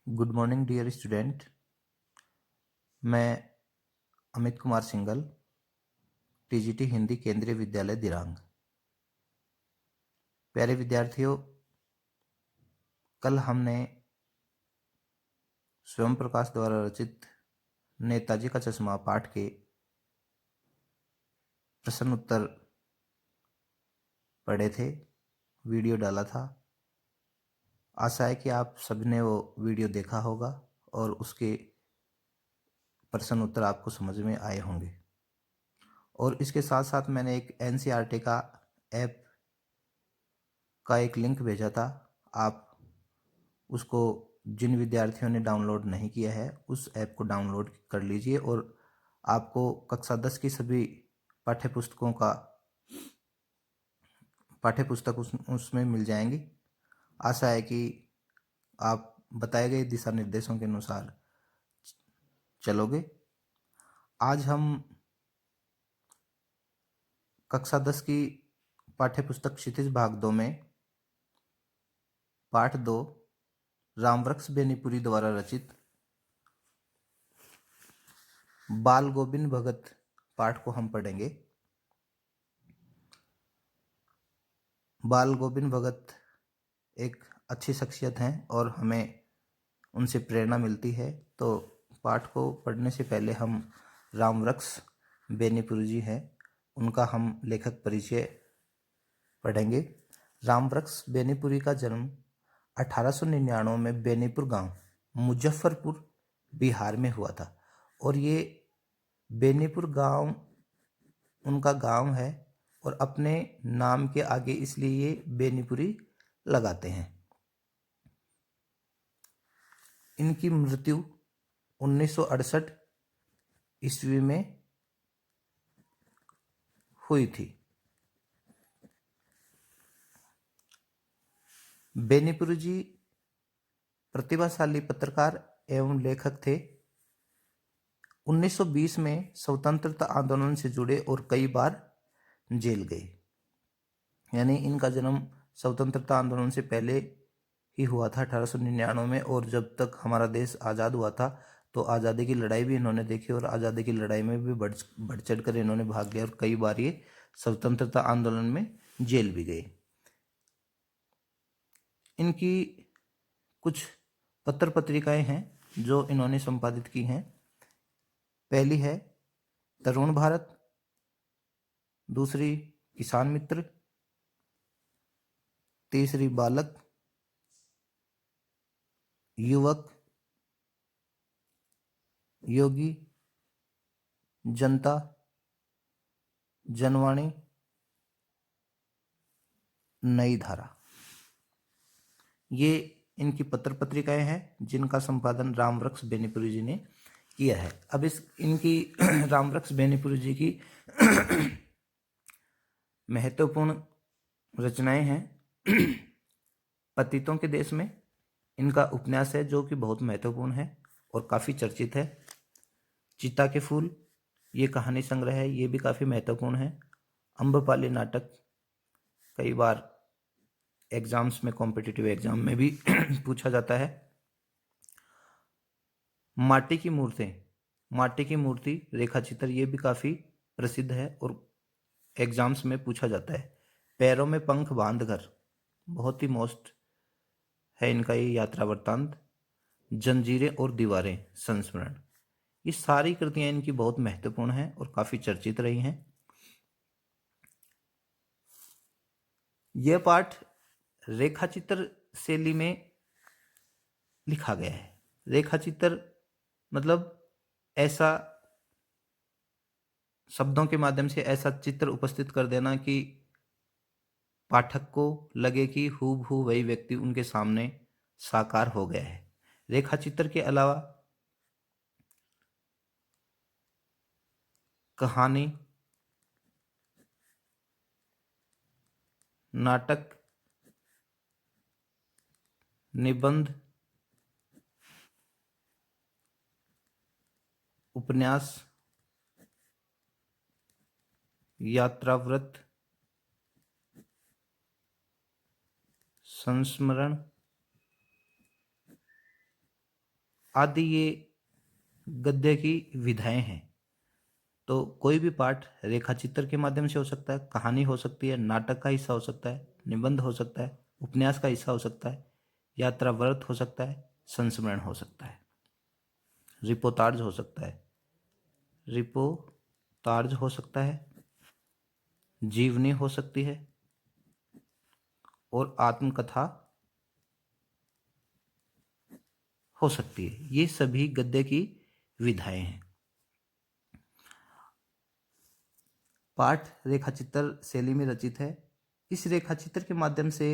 Good morning dear student. मैं Amit Kumar Singhal, TGT Hindi Kendriya Vidyalaya Dirang. प्यारे विद्यार्थियों, कल हमने स्वयं प्रकाश द्वारा रचित नेताजी का चश्मा पाठ के प्रश्न उत्तर पढ़े थे, वीडियो डाला था। आशा है कि आप सभी ने वो वीडियो देखा होगा और उसके प्रश्न उत्तर आपको समझ में आए होंगे। और इसके साथ साथ मैंने एक एनसीईआरटी का ऐप का एक लिंक भेजा था। आप उसको, जिन विद्यार्थियों ने डाउनलोड नहीं किया है, उस ऐप को डाउनलोड कर लीजिए और आपको कक्षा 10 की सभी पाठ्यपुस्तक उसमें मिल जाएंगी। आशा है कि आप बताए गए दिशा निर्देशों के अनुसार चलोगे। आज हम कक्षा 10 की पाठ्यपुस्तक क्षितिज भाग 2 में पाठ 2 रामवृक्ष बेनीपुरी द्वारा रचित बाल गोविंद भगत पाठ को हम पढ़ेंगे। बाल गोविंद भगत एक अच्छी शख्सियत हैं और हमें उनसे प्रेरणा मिलती है। तो पाठ को पढ़ने से पहले हम रामवृक्ष बेनीपुरी जी हैं, उनका हम लेखक परिचय पढ़ेंगे। रामवृक्ष बेनीपुरी का जन्म 1899 में बेनीपुर गांव, मुजफ्फरपुर, बिहार में हुआ था। और ये बेनीपुर गांव उनका गांव है और अपने नाम के आगे इसलिए ये बेनीपुरी लगाते हैं। इनकी मृत्यु 1968 ईस्वी में हुई थी। बेनीपुरी जी प्रतिभाशाली पत्रकार एवं लेखक थे। 1920 में स्वतंत्रता आंदोलन से जुड़े और कई बार जेल गए। यानी इनका जन्म स्वतंत्रता आंदोलन से पहले ही हुआ था 1899 में, और जब तक हमारा देश आज़ाद हुआ था तो आज़ादी की लड़ाई भी इन्होंने देखी और आज़ादी की लड़ाई में भी बढ़ चढ़ कर इन्होंने भाग लिया और कई बार ये स्वतंत्रता आंदोलन में जेल भी गए। इनकी कुछ पत्र पत्रिकाएं हैं जो इन्होंने संपादित की हैं। पहली है तरुण भारत, दूसरी किसान मित्र, तीसरी बालक, युवक, योगी, जनता, जनवाणी, नई धारा। ये इनकी पत्र पत्रिकाएं हैं जिनका संपादन रामवृक्ष बेनीपुरी जी ने किया है। अब इनकी रामवृक्ष बेनीपुरी जी की महत्वपूर्ण रचनाएं हैं। पतितों के देश में इनका उपन्यास है जो कि बहुत महत्वपूर्ण है और काफ़ी चर्चित है। चिता के फूल, ये कहानी संग्रह है, ये भी काफ़ी महत्वपूर्ण है। अम्बपाली नाटक कई बार एग्जाम्स में, कॉम्पिटिटिव एग्जाम में भी पूछा जाता है। माटी की मूर्ति रेखा चित्र, ये भी काफ़ी प्रसिद्ध है और एग्जाम्स में पूछा जाता है। पैरों में पंख बांध कर, बहुत ही मोस्ट है इनका ये यात्रा वृत्तांत। जंजीरें और दीवारें, संस्मरण, ये सारी कृतियां इनकी बहुत महत्वपूर्ण हैं और काफ़ी चर्चित रही हैं। यह पाठ रेखाचित्र शैली में लिखा गया है। रेखाचित्र मतलब ऐसा शब्दों के माध्यम से ऐसा चित्र उपस्थित कर देना कि पाठक को लगे कि हूबहू वही व्यक्ति उनके सामने साकार हो गया है। रेखाचित्र के अलावा कहानी, नाटक, निबंध, उपन्यास, यात्रावृत्त, संस्मरण, आदि ये गद्य की विधाएं हैं। तो कोई भी पाठ रेखा चित्र के माध्यम से हो सकता है, कहानी हो सकती है, नाटक का हिस्सा हो सकता है, निबंध हो सकता है, उपन्यास का हिस्सा हो सकता है, यात्रा व्रत हो सकता है, संस्मरण हो सकता है, रिपोर्टाज हो सकता है, रिपोर्टाज हो सकता है, जीवनी हो सकती है और आत्मकथा हो सकती है। ये सभी गद्य की विधाएं हैं। पाठ रेखाचित्र शैली में रचित है। इस रेखाचित्र के माध्यम से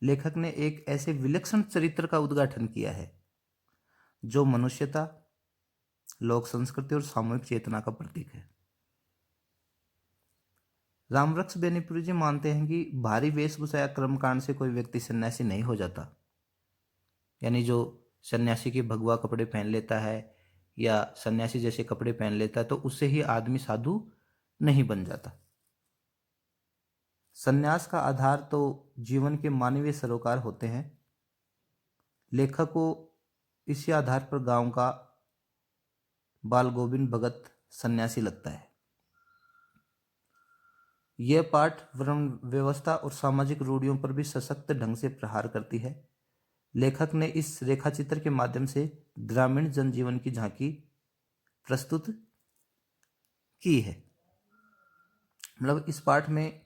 लेखक ने एक ऐसे विलक्षण चरित्र का उद्घाटन किया है जो मनुष्यता, लोक संस्कृति और सामूहिक चेतना का प्रतीक है। रामवृक्ष बेनीपुरी जी मानते हैं कि भारी वेशभूषा या कर्मकांड से कोई व्यक्ति सन्यासी नहीं हो जाता। यानी जो सन्यासी के भगवा कपड़े पहन लेता है या सन्यासी जैसे कपड़े पहन लेता है तो उससे ही आदमी साधु नहीं बन जाता। सन्यास का आधार तो जीवन के मानवीय सरोकार होते हैं। लेखक को इसी आधार पर गांव का बाल गोविंद भगत सन्यासी लगता है। यह पाठ वर्ण व्यवस्था और सामाजिक रूढ़ियों पर भी सशक्त ढंग से प्रहार करती है। लेखक ने इस रेखाचित्र के माध्यम से ग्रामीण जनजीवन की झांकी प्रस्तुत की है। मतलब इस पाठ में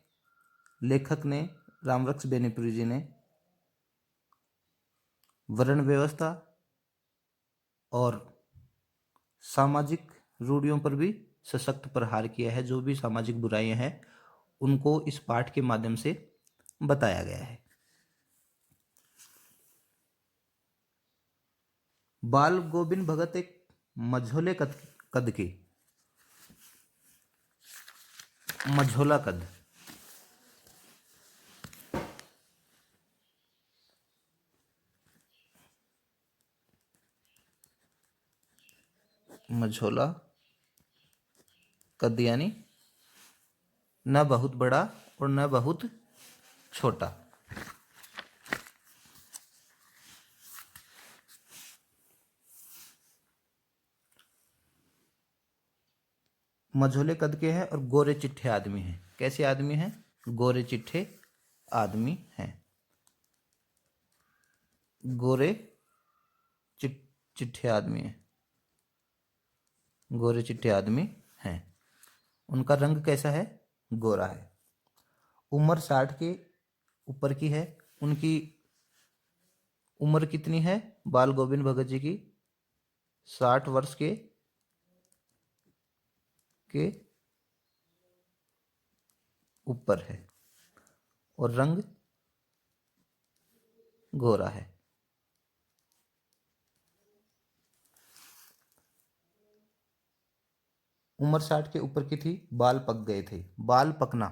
लेखक ने, रामवृक्ष बेनीपुरी जी ने, वर्ण व्यवस्था और सामाजिक रूढ़ियों पर भी सशक्त प्रहार किया है। जो भी सामाजिक बुराइयां हैं उनको इस पाठ के माध्यम से बताया गया है। बाल गोविंद भगत एक मझोले कद के, मझोला कद, मझोला कद यानी न बहुत बड़ा और न बहुत छोटा। मझोले कद के हैं और गोरे चिट्ठे आदमी हैं। कैसे आदमी हैं? गोरे चिट्ठे आदमी हैं। गोरे चिट्ठे आदमी हैं। गोरे चिट्ठे आदमी हैं। उनका रंग कैसा है? गोरा है। उम्र 60 के ऊपर की है। उनकी उम्र कितनी है बाल गोविंद भगत जी की? 60 वर्ष के ऊपर है और रंग गोरा है। उम्र 60 के ऊपर की थी, बाल पक गए थे। बाल पकना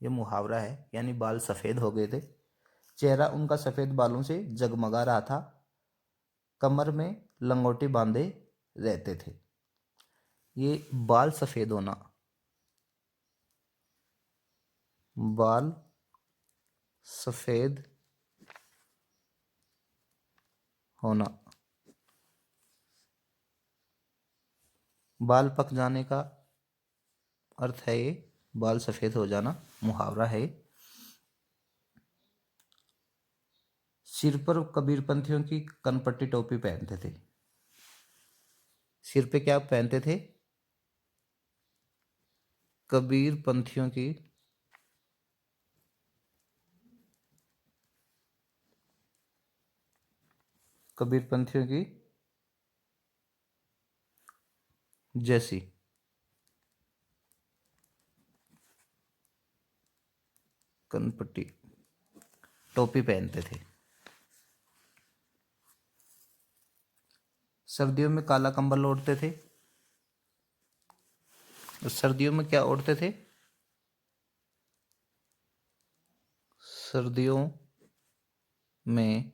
ये मुहावरा है, यानी बाल सफ़ेद हो गए थे। चेहरा उनका सफ़ेद बालों से जगमगा रहा था। कमर में लंगोटी बांधे रहते थे। ये बाल सफ़ेद होना, बाल सफ़ेद होना, बाल पक जाने का अर्थ है ये, बाल सफ़ेद हो जाना मुहावरा है। सिर पर कबीरपंथियों की कनपट्टी टोपी पहनते थे। सिर पे क्या पहनते थे? कबीरपंथियों की कबीरपंथियों की जैसी कनपट्टी टोपी पहनते थे। सर्दियों में काला कंबल ओढ़ते थे। और सर्दियों में क्या ओढ़ते थे? सर्दियों में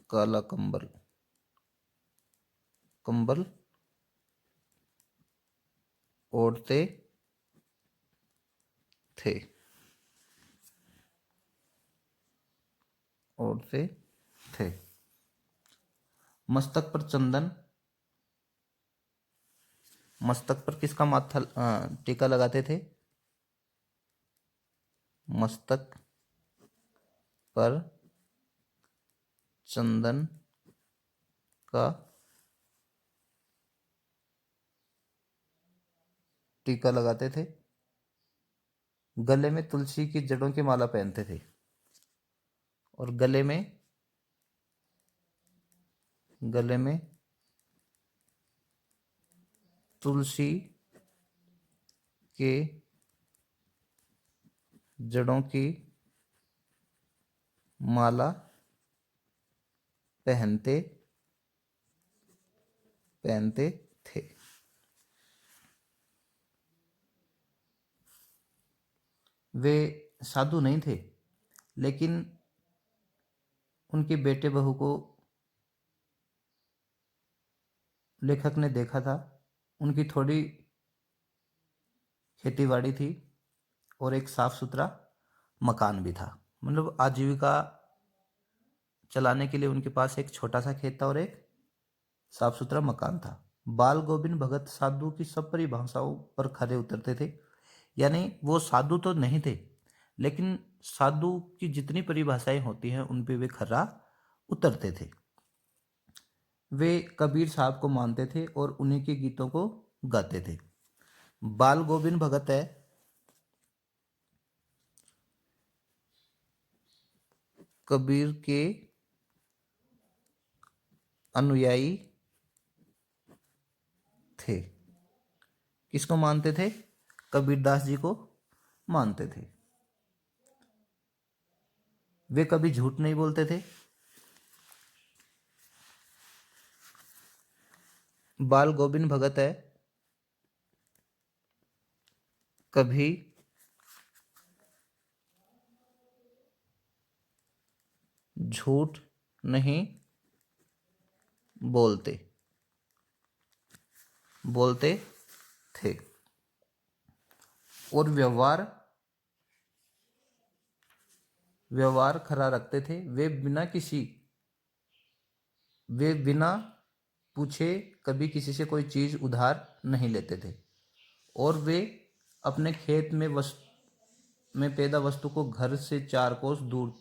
काला कंबल ओढ़ते थे। ओढ़ते थे। मस्तक पर चंदन, मस्तक पर किसका माथा टीका लगाते थे? मस्तक पर चंदन का टीका लगाते थे। गले में तुलसी की जड़ों की माला पहनते थे। और गले में तुलसी के जड़ों की माला पहनते थे। वे साधु नहीं थे, लेकिन उनके बेटे बहू को लेखक ने देखा था। उनकी थोड़ी खेतीबाड़ी थी और एक साफ सुथरा मकान भी था। मतलब आजीविका चलाने के लिए उनके पास एक छोटा सा खेत था और एक साफ सुथरा मकान था। बाल गोविंद भगत साधु की सब परिभाषाओं पर खरे उतरते थे। यानी वो साधु तो नहीं थे, लेकिन साधु की जितनी परिभाषाएं होती हैं उन पे वे खरा उतरते थे। वे कबीर साहब को मानते थे और उन्हीं के गीतों को गाते थे। बाल गोविंद भगत है कबीर के अनुयायी थे। किसको मानते थे? कबीरदास जी को मानते थे। वे कभी झूठ नहीं बोलते थे। बाल गोविंद भगत है कभी झूठ नहीं बोलते थे और व्यवहार खरा रखते थे। वे बिना पूछे कभी किसी से कोई चीज उधार नहीं लेते थे और वे अपने खेत में पैदा वस्तु को घर से 4 कोस दूर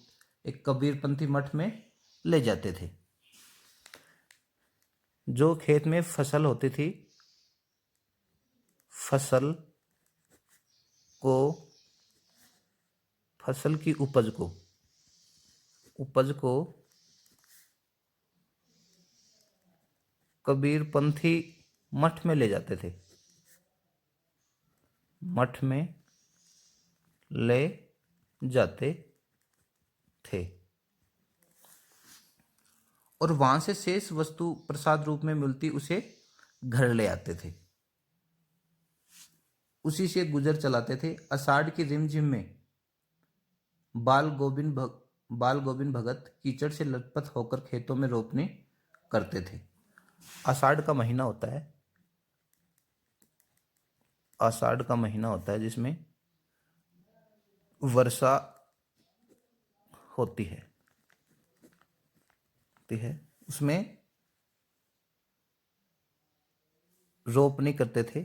एक कबीरपंथी मठ में ले जाते थे। जो खेत में फसल होती थी, फसल की उपज को कबीरपंथी मठ में ले जाते थे। मठ में ले जाते थे और वहां से शेष वस्तु प्रसाद रूप में मिलती उसे घर ले आते थे। उसी से गुजर चलाते थे। आषाढ़ की रिमझिम में बाल गोविंद भगत कीचड़ से लथपथ होकर खेतों में रोपनी करते थे। आषाढ़ का महीना होता है जिसमें वर्षा होती है उसमें रोपनी करते थे।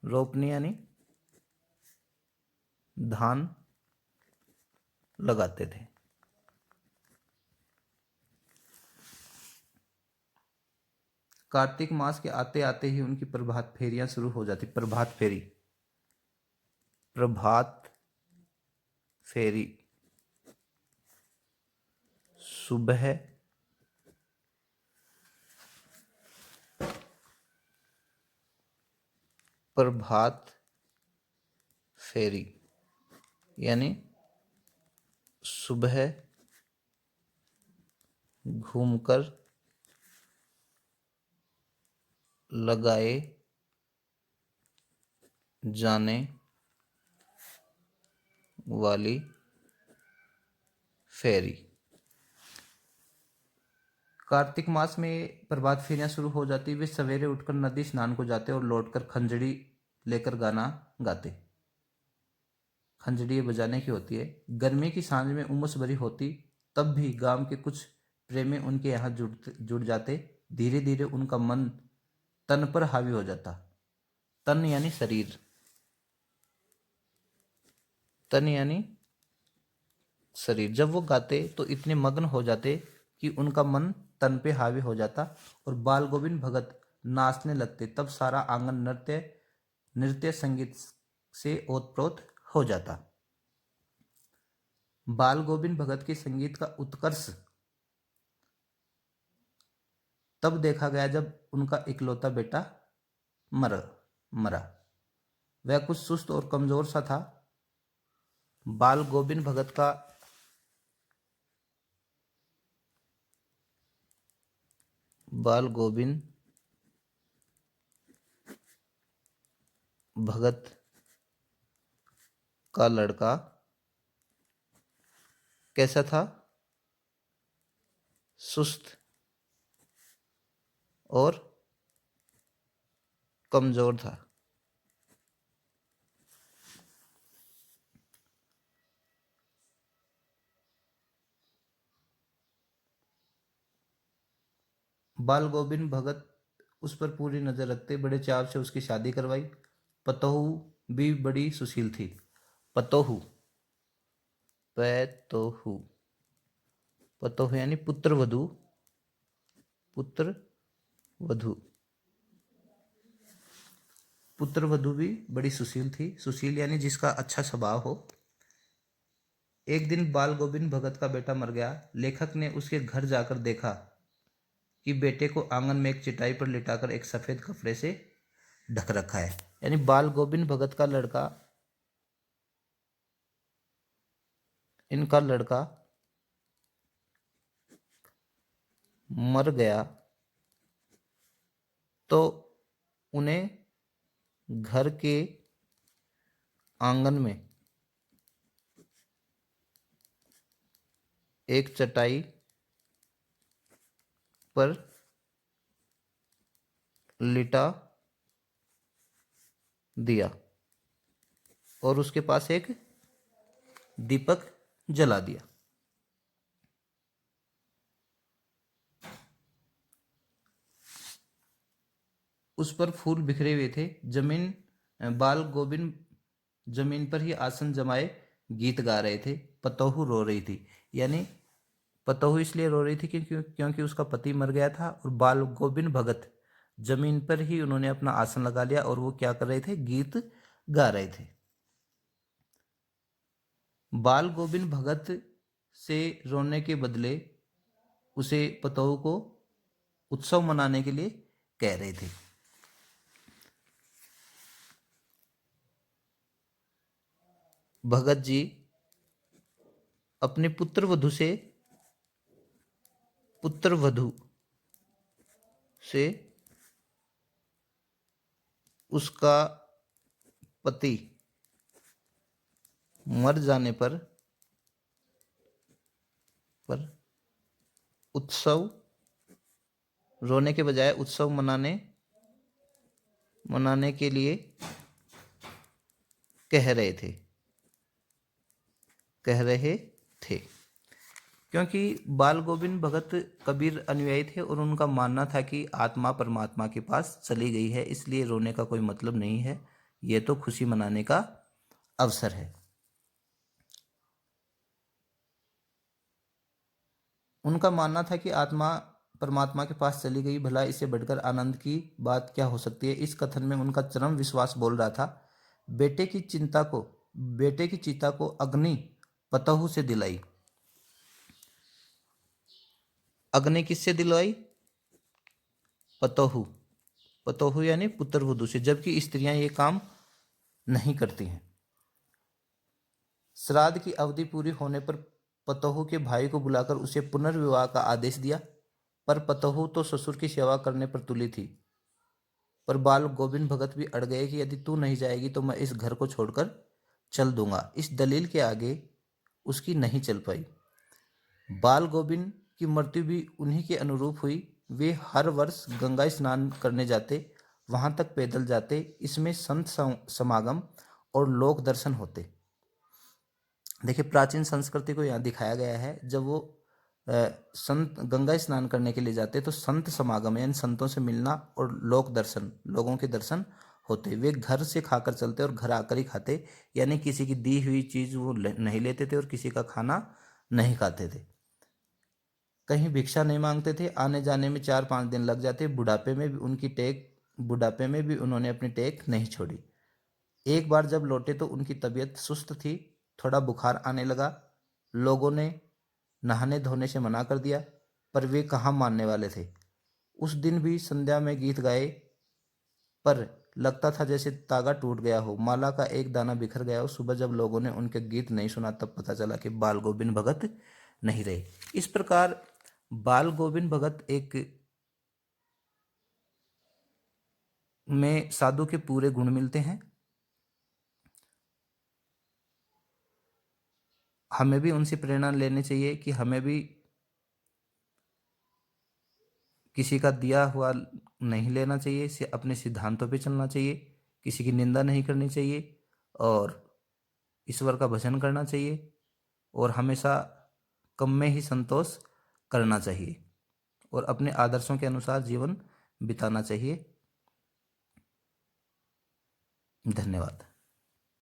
रोपनी यानी धान लगाते थे। कार्तिक मास के आते आते ही उनकी प्रभात फेरियां शुरू हो जाती। प्रभात फेरी सुबह प्रभात फेरी यानी सुबह घूमकर लगाए जाने वाली फेरी। कार्तिक मास में प्रभात फेरियां शुरू हो जाती। वे सवेरे उठकर नदी स्नान को जाते और लौटकर खंजड़ी लेकर गाना गाते। खंजड़ी बजाने की होती है। गर्मी की सांझ में उमस भरी होती, तब भी गांव के कुछ प्रेमी उनके यहाँ जुड़ जाते धीरे धीरे उनका मन तन पर हावी हो जाता। तन यानी शरीर, तन यानी शरीर। जब वो गाते तो इतने मग्न हो जाते कि उनका मन तन पे हावी हो जाता और बाल गोविंद भगत नाचने लगते। तब सारा आंगन नृत्य नृत्य संगीत से ओतप्रोत हो जाता। बाल गोविंद भगत के संगीत का उत्कर्ष तब देखा गया जब उनका इकलौता बेटा मरा। वह कुछ सुस्त और कमजोर सा था। बाल गोविंद भगत का बाल गोविंद भगत का लड़का कैसा था? सुस्त और कमजोर था। बाल गोविंद भगत उस पर पूरी नजर रखते, बड़े चाव से उसकी शादी करवाई। पतोहू भी बड़ी सुशील थी। पतोहू पैतोहू पतोहू यानी पुत्र वधू। पुत्र वधू पुत्र वधू भी बड़ी सुशील थी। सुशील यानी जिसका अच्छा स्वभाव हो। एक दिन बाल गोविंद भगत का बेटा मर गया। लेखक ने उसके घर जाकर देखा कि बेटे को आंगन में एक चटाई पर लिटाकर एक सफेद कपड़े से ढक रखा है। यानी बाल गोविंद भगत का लड़का, इनका लड़का मर गया तो उन्हें घर के आंगन में एक चटाई पर लिटा दिया और उसके पास एक दीपक जला दिया। उस पर फूल बिखरे हुए थे। बाल गोविंद जमीन पर ही आसन जमाए गीत गा रहे थे। पतोहू रो रही थी। यानी पतोहू इसलिए रो रही थी क्योंकि उसका पति मर गया था और बाल गोविंद भगत जमीन पर ही उन्होंने अपना आसन लगा लिया और वो क्या कर रहे थे? गीत गा रहे थे। बाल गोविंद भगत से रोने के बदले उसे पतोहू को उत्सव मनाने के लिए कह रहे थे। भगत जी अपने पुत्र वधू से उसका पति मर जाने पर उत्सव रोने के बजाय उत्सव मनाने के लिए कह रहे थे। क्योंकि बाल गोविंद भगत कबीर अनुयायी थे और उनका मानना था कि आत्मा परमात्मा के पास चली गई है, इसलिए रोने का कोई मतलब नहीं है, ये तो खुशी मनाने का अवसर है। उनका मानना था कि आत्मा परमात्मा के पास चली गई, भला इससे बढ़कर आनंद की बात क्या हो सकती है। इस कथन में उनका चरम विश्वास बोल रहा था। बेटे की चिता को अग्नि पतोहू से दिलाई। अग्नि किससे दिलवाई? पतोहू यानी पुत्र वधू से, जबकि स्त्रियां ये काम नहीं करती हैं। श्राद्ध की अवधि पूरी होने पर पतोहू के भाई को बुलाकर उसे पुनर्विवाह का आदेश दिया, पर पतोहू तो ससुर की सेवा करने पर तुली थी। पर बाल गोविंद भगत भी अड़ गए कि यदि तू नहीं जाएगी तो मैं इस घर को छोड़कर चल दूंगा। इस दलील के आगे उसकी नहीं चल पाई। बाल गोविंद की मृत्यु भी उन्हीं के अनुरूप हुई। वे हर वर्ष गंगा स्नान करने जाते, वहां तक पैदल जाते। इसमें संत समागम और लोक दर्शन होते। देखिए, प्राचीन संस्कृति को यहाँ दिखाया गया है। जब वो संत गंगा स्नान करने के लिए जाते तो संत समागम यानी संतों से मिलना और लोक दर्शन, लोगों के दर्शन होते। वे घर से खाकर चलते और घर आकर ही खाते, यानी किसी की दी हुई चीज वो नहीं लेते थे और किसी का खाना नहीं खाते थे। कहीं भिक्षा नहीं मांगते थे। आने जाने में 4-5 दिन लग जाते। बुढ़ापे में भी उन्होंने अपनी टेक नहीं छोड़ी। एक बार जब लौटे तो उनकी तबीयत सुस्त थी, थोड़ा बुखार आने लगा। लोगों ने नहाने धोने से मना कर दिया, पर वे कहाँ मानने वाले थे। उस दिन भी संध्या में गीत गाए, पर लगता था जैसे तागा टूट गया हो, माला का एक दाना बिखर गया हो। सुबह जब लोगों ने उनके गीत नहीं सुना तब पता चला कि बाल गोविंद भगत नहीं रहे। इस प्रकार बाल गोविंद भगत एक में साधु के पूरे गुण मिलते हैं। हमें भी उनसे प्रेरणा लेनी चाहिए कि हमें भी किसी का दिया हुआ नहीं लेना चाहिए, से अपने सिद्धांतों पे चलना चाहिए, किसी की निंदा नहीं करनी चाहिए और ईश्वर का भजन करना चाहिए और हमेशा कम में ही संतोष करना चाहिए और अपने आदर्शों के अनुसार जीवन बिताना चाहिए। धन्यवाद।